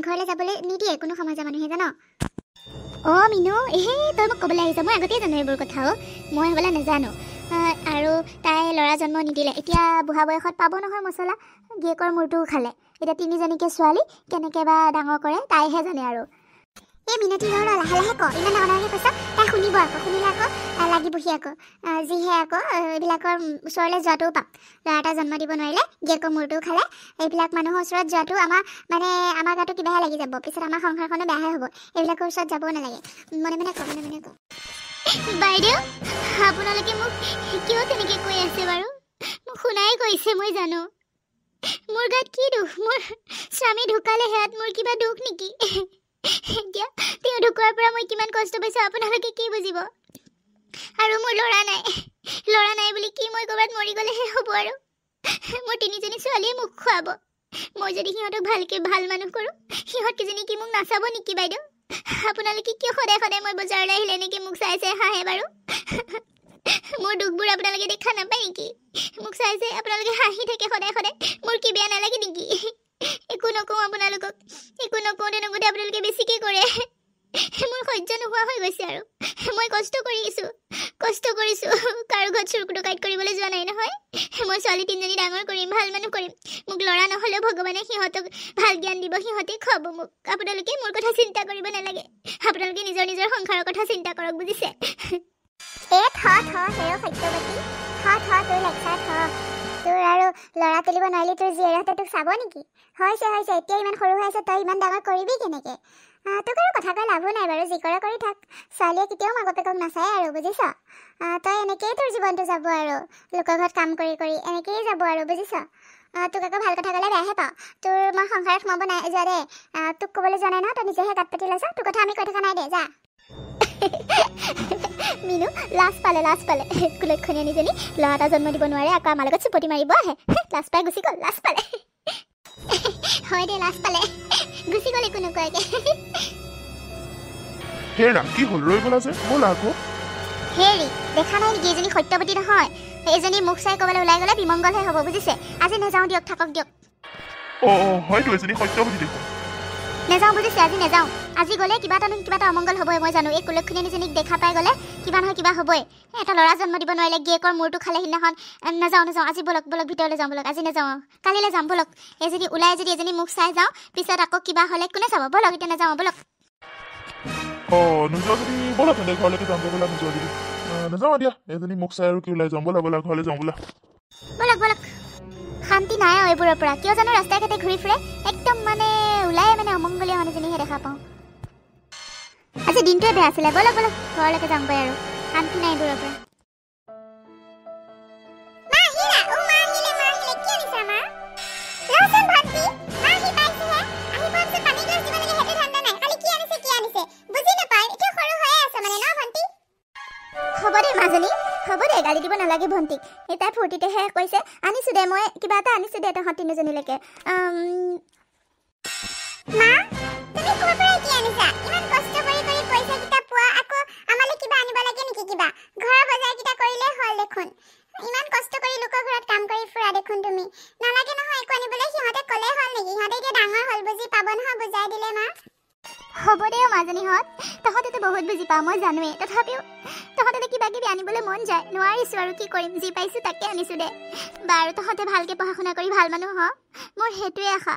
ঘৰলৈ যাবলৈ নিদিয়ে কোনো সমাজৰ মানুহে জানো মিনু তই মোক ক'বলৈ আহিছ মই আগতেই জানো এইবোৰ কথা মই হ'বলৈ নাজানো আৰু তাই ল'ৰা জন্ম নিদিলে এতিয়া বুঢ়া বয়সত পাব নহয় মছলা গিয়েকৰ মূৰটো খালে এতিয়া তিনিজনীকে ছোৱালী কেনেকৈ বা ডাঙৰ কৰে তাইহে জানে আৰু এই মিনতি ৰ লাহে লাহে ক ইমান ডাঙৰকৈ কৈছ তাই শুনিব আকৌ শুনিলে আকৌ লাগিবহি আকৌ যিহে আকৌ এইবিলাকৰ ওচৰলৈ যোৱাটোও পাম ল'ৰা এটা জন্ম দিব নোৱাৰিলে গিয়েকৰ মূৰটো খালে এইবিলাক মানুহৰ ওচৰত যোৱাটো আমাৰ গাটো কিবাহে লাগি যাব পিছত আমাৰ সংসাৰখনো বেয়াহে হ'ব এইবিলাকৰ ওচৰত যাবও নালাগে মনে মনে ক বাইদেউ আপোনালোকে মোক কিয় তেনেকৈ কৈ আছে বাৰু মোক শুনাই কৈছে মই জানো মোৰ গাত কি দুখ মোৰ স্বামী ঢুকালে সেয়াত মোৰ কিবা দুখ নেকি এতিয়া তেওঁ ঢুকোৱাৰ পৰা মই কিমান কষ্ট পাইছোঁ আপোনালোকে কি বুজিব আৰু মোৰ ল'ৰা নাই বুলি কি মই ক'ৰবাত মৰি গ'লেহে হ'ব আৰু মোৰ তিনিজনী ছোৱালীয়ে মোক খুৱাব মই যদি সিহঁতক ভালকৈ ভাল মানুহ কৰোঁ সিহঁতকেইজনী কি মোক নাচাব নেকি বাইদেউ আপোনালোকে কিয় সদায় সদায় মই বজাৰলৈ আহিলে এনেকৈ মোক চাই হাঁহে বাৰু মোৰ দুখবোৰ আপোনালোকে দেখা নাপায় নেকি মোক চাই আপোনালোকে হাঁহি থাকে সদায় সদায় মোৰ কি বেয়া নালাগে নেকি একো নকওঁ আপোনালোকক একো নকওঁতে আপোনালোকে বেছিকৈ কৰে মোৰ সহ্য নোহোৱা হৈ গৈছে আৰু মই কষ্ট কৰিছোঁ কাৰো ঘৰত চুৰ ডকাইত কৰিবলৈ যোৱা নাই নহয় মই ছোৱালী তিনিজনী ডাঙৰ কৰিম ভাল মানুহ কৰিম মোক ল'ৰা নহ'লেও ভগৱানে সিহঁতক ভাল জ্ঞান দিব সিহঁতে খুৱাব মোক আপোনালোকে মোৰ কথা চিন্তা কৰিব নালাগে আপোনালোকে নিজৰ সংসাৰৰ কথা চিন্তা কৰক বুজিছে তোৰ লেকচাৰ তোৰ আৰু ল'ৰা তুলিব নোৱাৰিলি তোৰ জীয়েৰহঁতে তোক চাব নেকি হৈছে এতিয়া ইমান সৰু হৈ আছে তই ইমান ডাঙৰ কৰিবি কেনেকৈ তোক আৰু কথা কৈ লাভো নাই বাৰু যি কৰে কৰি থাক ছোৱালীয়ে কেতিয়াও মাক বাপেকক নাচায় আৰু বুজিছ তই এনেকৈয়ে তোৰ জীৱনটো যাব আৰু লোকৰ ঘৰত কাম কৰি এনেকৈয়ে যাব আৰু বুজিছ তোক আকৌ ভাল কথা ক'লে বেয়াহে পাওঁ তোৰ মই সংসাৰত সোমাব নাই যোৱা দে তোক ক'বলৈ যোৱা নাই ন তই নিজেহে গাত পাতি লৈছ তোৰ কথা আমি কৈ থকা নাই দে যা মিনু লাজ পালে কুলক্ষণীজনী ল'ৰা এটা জন্ম দিব নোৱাৰে আকৌ আমাৰ লগত চুপতি মাৰিব আহে লাজ পাই গুচি গ'ল লাজ পালে হয় দে লাজ পালে গুচি গ'ল একো নকৰাকৈ হেৰি দেখা নাই নেকি এজনী সত্যৱতী নহয় এইজনী মুখ চাই ক'বলৈ ওলাই গ'লে বিমংগলহে হ'ব বুজিছে আজি নাযাওঁ দিয়ক থাকক দিয়ক নেযাওঁ বুজিছে আজি নেযাওঁ আজি গ'লে কিবা এটা অমংগল হ'বই মই জানো এই কুলক্ষণীজনীক দেখা পাই গ'লে কিবা নহয় কিবা হ'বই এটা ল'ৰা জন্ম দিব নোৱাৰিলে গিয়েকৰ মূৰটো খালে সিদিনাখন নাযাওঁ আজি বলক ভিতৰলৈ যাওঁ বলক আজি নাযাওঁ কালিলৈ যাম বলক এজনী ওলাই যদি এজনী মুখ চাই যাওঁ পিছত আকৌ কিবা হ'লে কোনে চাব বলক এতিয়া নাযাওঁ বলক বলক শান্তি নাই আৰু এইবোৰৰ পৰা কিয় জানো ৰাস্তাই ঘাটে ঘূৰি ফুৰে একদম ওলাই অমংগলীয়া মানুহজনীহে দেখা পাওঁ আজি দিনটোৱে বেয়া আছিলে বলক ঘৰলৈকে যামগৈ আৰু শান্তি নাই এইবোৰৰ পৰা হ'ব দে গালি দিব নালাগে ভণ্টিক তাই ফূৰ্তিতেহে কৈছে আনিছোঁ দে মই কিবা এটা আনিছোঁ দে তহঁত তিনিজনীলৈকে ইমান কষ্ট কৰি লোকৰ ঘৰত কাম কৰি ফুৰা দেখোন তুমি নালাগে নহয় একো আনিবলৈ সিহঁতে ক'লে হ'ল নেকি সিহঁতে এতিয়া ডাঙৰ হ'ল বুজি পাব নহয় বুজাই দিলে মা হ'ব দে মাজনীহঁত তহঁতেতো বহুত বুজি পাওঁ মই জানোৱেই তথাপিও তহঁতে কিবা কিবি আনিবলৈ মন যায় নোৱাৰিছোঁ আৰু কি কৰিম যি পাইছোঁ তাকে আনিছোঁ দে বাৰু তহঁতে ভালকৈ পঢ়া শুনা কৰি ভাল মানুহ হ মোৰ সেইটোৱে আশা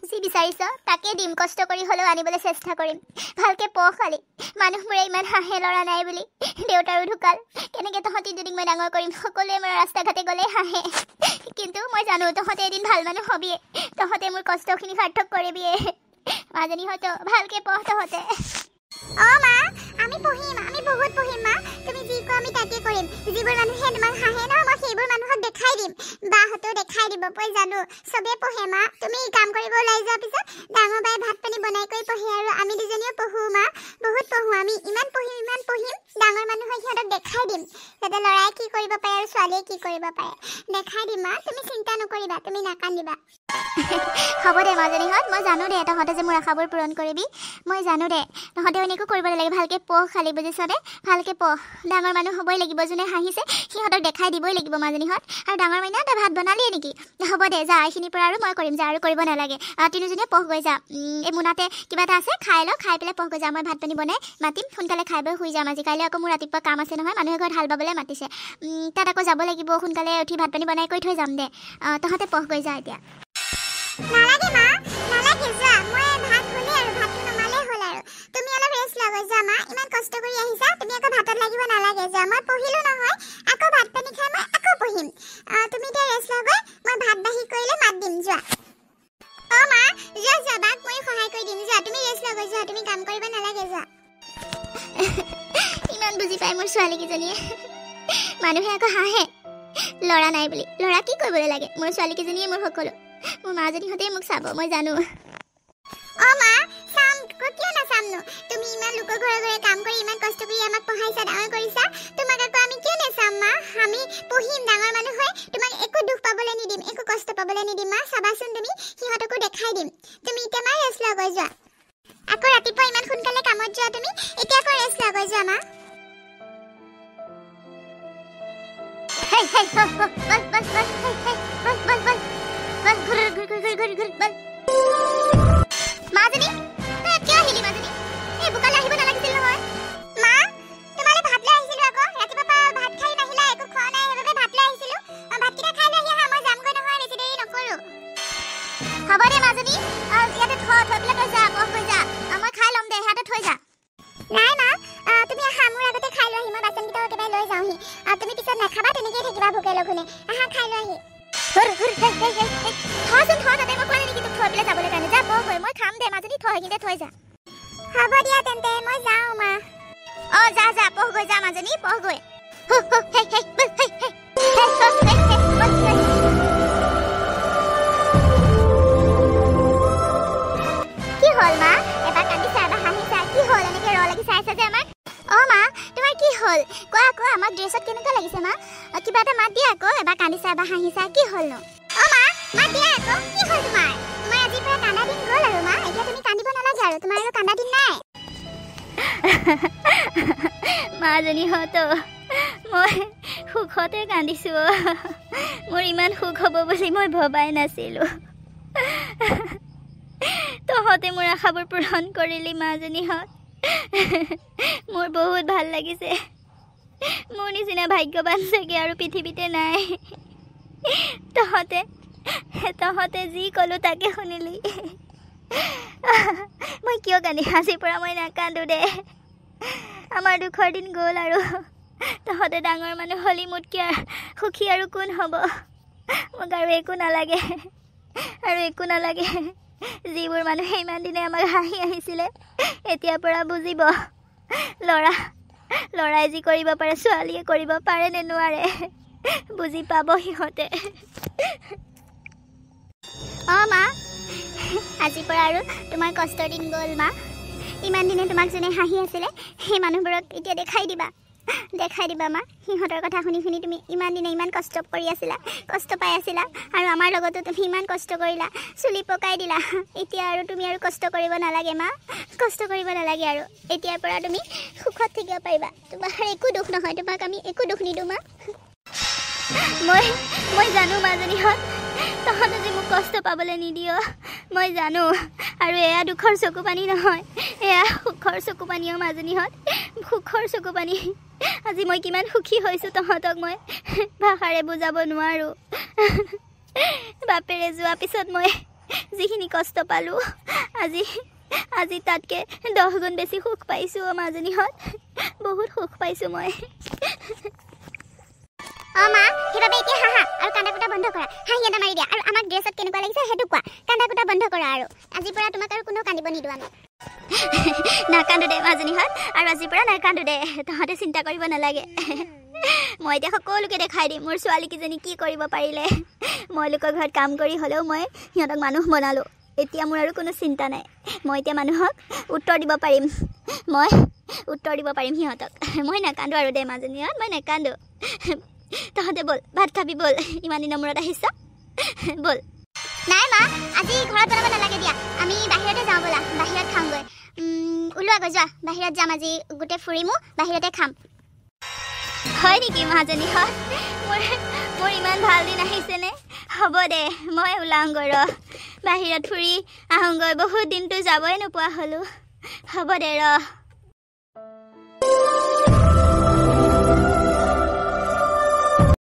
যি বিচাৰিছ তাকে দিম কষ্ট কৰি হ'লেও আনিবলৈ চেষ্টা কৰিম ভালকৈ পঢ় খালি মানুহবোৰে ইমান হাঁহে ল'ৰা নাই বুলি দেউতাৰো ঢুকাল কেনেকৈ তহঁতি যদি মই ডাঙৰ কৰিম সকলোৱে মোৰ ৰাস্তা ঘাটে গ'লে হাঁহে কিন্তু মই জানো তহঁতে এদিন ভাল মানুহ হবিয়ে তহঁতে মোৰ কষ্টখিনি সাৰ্থক কৰিবিয়ে মাজনীহঁতো ভালকৈ পঢ় তহঁতে মা আমি পঢ়িম আমি বহুত পঢ়িম মা তুমি যি কোৱা আমি তাকে কৰিম যিবোৰ মানুহে তোমাক হাঁহে ন মই সেইবোৰ মানুহক দেখাই দিম বাহঁতেও দেখাই দিব মই জানো চবেই পঢ়ে মা তুমি কাম কৰিব ওলাই যোৱাৰ পিছত ডাঙৰ বাই ভাত পানী বনাই কৰি পঢ়ে আৰু আমি দুজনীও পঢ়োঁ মা বহুত পঢ়োঁ আমি ইমান পঢ়িম ডাঙৰ মানুহ হৈ সিহঁতক দেখাই দিম যাতে ল'ৰাই কি কৰিব পাৰে আৰু ছোৱালীয়ে কি কৰিব পাৰে দেখাই দিম মা তুমি চিন্তা নকৰিবা তুমি নাকান্দিবা হ'ব দে মাজনীহঁত মই জানো দে তহঁতে যে মোৰ আশাবোৰ পূৰণ কৰিবি মই জানো দে তহঁতে এনেকো কৰিব নালাগে ভালকৈ পঢ় খালি বুজিছ দে ভালকৈ পঢ় ডাঙৰ মানুহ হ'বই লাগিব যোনে হাঁহিছে সিহঁতক দেখাই দিবই লাগিব মাজনীহঁত আৰু ডাঙৰ মাইনা তই ভাত বনালিয়ে নেকি হ'ব দে যা এইখিনিৰ পৰা আৰু মই কৰিম যা আৰু কৰিব নালাগে তিনিজনীয়ে পঢ় গৈ যা এই মোনাতে কিবা এটা আছে খাই ল খাই পেলাই পঢ় গৈ যা মই ভাত পানী বনাই মাতিম সোনকালে খাই বৈ শুই যাম আজি কাইলৈ আকৌ মোৰ ৰাতিপুৱা কাম আছে নহয় মানুহে ঘৰত হাল বাবলৈ মাতিছে তাত আকৌ যাব লাগিব সোনকালে উঠি ভাত পানী বনাই কৰি থৈ যাম দে তহঁতে পঢ় গৈ যা এতিয়া নালাগে মা নালাগে যা মই ভাত বনাই আৰু ভাতটো নমালে হ'ল আৰু তুমি অলপ ৰেষ্ট লগ যা মা ইমান কষ্ট কৰি আহিছা তুমি আকৌ ভাতত লাগিব নালাগে যা মই পঢ়িলো নহয় আকৌ ভাত পানী খাই মই আকৌ পঢ়িম তুমি এতিয়া ৰেষ্ট লগ মই ভাত বাঢ়ি কৰিলে মাত দিম যোৱা মা যা যা বাক মই সহায় কৰি দিম যা তুমি ৰেষ্ট লগ যা তুমি কাম কৰিব নালাগে যা ইমান বুজি পাই মোৰ ছোৱালীকেইজনীয়ে মানুহে আকৌ হাঁহে ল'ৰা নাই বুলি ল'ৰা কি কৰিবলৈ লাগে মোৰ ছোৱালীকেইজনীয়ে মোৰ সকলো মোৰ মাজনীহঁতে মোক চাব মই জানো মা চাম কিয় নাচামনো তুমি ইমান লোকৰ ঘৰে ঘৰে কাম কৰি ইমান কষ্ট কৰি আমাক পঢ়াইছা ডাঙৰ কৰিছা তোমাক আকৌ আমি কিয় নাচাম মা আমি পঢ়িম ডাঙৰ মানুহ হৈ তোমাক একো দুখ পাবলৈ নিদিম একো কষ্ট পাবলৈ নিদিম মা চাবাচোন তুমি সিহঁতকো দেখাই দিম তুমি এতিয়া মা ৰেষ্ট লগ যোৱা আকৌ ৰাতিপুৱা ইমান সোনকালে কামত যোৱা তুমি এতিয়া আকৌ ৰেষ্ট লগ যোৱা মা Hey, hey, bal, bal, bal, bal, hey, hey, bal, bal, bal, bal, bal. মাজনী তই কিয় আহিলি মাজনী এই বুকালে আহিব নালাগিছিল নহয় মা তোমালে ভাত লৈ আহিছিলো আকৌ ৰাতিপুৱা ভাত খাই নাহিলা একো খোৱা নাই সেইবাবে ভাত লৈ আহিছিলো ভাতকেইটা খাই লৈ আহা মই যামগৈ নহয় বেছি দেৰি নকৰো হ'ব দে মাজনী ইয়াতে থৈ পেলাই তই যা পঢ় গৈ যা মই খাই ল'ম দে ইয়াতে থৈ যা নাই মা তুমি আহা মোৰ আগতে খাই লৈ আহি মই বাচনকেইটাও একেবাৰে লৈ যাওঁহি তুমি পিছত নাখাবা তেনেকেই থাকিবা ভোকে লঘোনে আহা খাই লৈ আহি থচোন থ তাতে মই কোৱা নেকি তোক থৈ পেলাই যাবলৈ কাৰণে যা পঢ় মই খাম দে মাজনী থৈ কিন্তু থৈ যা হ'ব দিয়া তেন্তে মই যাওঁ মা যা যা পঢ় গৈ যা মাজনী পঢ় গৈ কি হ'ল মা এবাৰ কান্দিছা এবাৰ হাঁহিছা কি হ'ল এনেকে ৰ লাগি চাইছা যে আমাক মা তোমাৰ কি হ'ল কোৱা আকৌ আমাক ড্ৰেছত কেনেকুৱা লাগিছে মা কিবা এটা মাত দিয়া আকৌ এবাৰ কান্দিছা এবাৰ হাঁহিছা কি হ'লনো মা মাত দিয়া আকৌ কি হ'ল তোমাৰ আজিৰ পৰা কান্দা দিন গ'ল আৰু মা এতিয়া তুমি কান্দিব নালাগে আৰু তোমাৰ আৰু কান্দা দিন নাই মাজনীহঁত মই সুখতে কান্দিছো মোৰ ইমান সুখ হ'ব বুলি মই ভবাই নাছিলোঁ তহঁতে মোৰ আশাবোৰ পূৰণ কৰিলি মাজনীহঁত মোৰ বহুত ভাল লাগিছে মোৰ নিচিনা ভাগ্যৱান চাগে আৰু পৃথিৱীতে নাই তহঁতে যি ক'লো তাকে শুনিলি মই কিয় কান্দিম আজিৰ পৰা মই নাকান্দো দে আমাৰ দুখৰ দিন গ'ল আৰু তহঁতে ডাঙৰ মানুহ হ'লি মোতকৈ সুখী আৰু কোন হ'ব মোক আৰু একো নালাগে যিবোৰ মানুহে ইমান দিনে আমাক হাঁহি আহিছিলে এতিয়াৰ পৰা বুজিব ল'ৰাই যি কৰিব পাৰে ছোৱালীয়ে কৰিব পাৰে নে নোৱাৰে বুজি পাব সিহঁতে মা আজিৰ পৰা আৰু তোমাৰ কষ্টৰ দিন গ'ল মা ইমান দিনে তোমাক যোনে হাঁহি আছিলে সেই মানুহবোৰক এতিয়া দেখাই দিবা মা সিহঁতৰ কথা শুনি তুমি ইমান দিনে ইমান কষ্ট পাই আছিলা আৰু আমাৰ লগতো তুমি ইমান কষ্ট কৰিলা চুলি পকাই দিলা এতিয়া আৰু তুমি আৰু কষ্ট কৰিব নালাগে মা কষ্ট কৰিব নালাগে আৰু এতিয়াৰ পৰা তুমি সুখত থাকিব পাৰিবা তোমাৰ একো দুখ নহয় তোমাক আমি একো দুখ নিদিওঁ মা মই জানো মাজনীহঁত তহঁতে যে মোক কষ্ট পাবলৈ নিদিয় মই জানো আৰু এয়া দুখৰ চকু পানী নহয় এয়া সুখৰ চকু পানীও মাজনীহঁত সুখৰ চকু পানী আজি মই কিমান সুখী হৈছোঁ তহঁতক মই ভাষাৰে বুজাব নোৱাৰোঁ বাপেৰে যোৱা পিছত মই যিখিনি কষ্ট পালোঁ আজি তাতকৈ 10 গুণ বেছি সুখ পাইছোঁ মাজনীহঁত বহুত সুখ পাইছোঁ মই মা সেইবাবে এতিয়া হাঁহা আৰু কান্দা কুটা বন্ধ কৰা হাঁহি এটা মাৰি দিয়া আৰু আমাক ড্ৰেছত কেনেকুৱা লাগিছে সেইটো কোৱা কান্দা কুটা বন্ধ কৰা আৰু আজিৰ পৰা তোমাক আৰু কোনো কান্দিব নিদিওঁ আমি নাকান্দো দে মাজনীহঁত আৰু আজিৰ পৰা নাকান্দো দে তহঁতে চিন্তা কৰিব নালাগে মই এতিয়া সকলোকে দেখাই দিম মোৰ ছোৱালীকেইজনী কি কৰিব পাৰিলে মই লোকৰ ঘৰত কাম কৰি হ'লেও মই সিহঁতক মানুহ বনালোঁ এতিয়া মোৰ আৰু কোনো চিন্তা নাই মই এতিয়া মানুহক উত্তৰ দিব পাৰিম সিহঁতক মই নাকান্দো আৰু দে মাজনীহঁত মই নাকান্দো তহঁতে বল ভাত খাবি বল ইমান দিনৰ মূৰত আহিছ বল নাই মা আজি ঘৰত বনাব নালাগে দিয়া আমি বাহিৰতে যাওঁ বলা বাহিৰত খাওঁগৈ ওলোৱা গৈ যোৱা বাহিৰত যাম আজি গোটেই ফুৰিমো বাহিৰতে খাম হয় নেকি মাজনীহঁত মোৰ ইমান ভাল দিন আহিছেনে হ'ব দে মই ওলাওঁগৈ ৰ বাহিৰত ফুৰি আহোঁগৈ বহুত দিনটো যাবই নোপোৱা হ'লোঁ হ'ব দে ৰ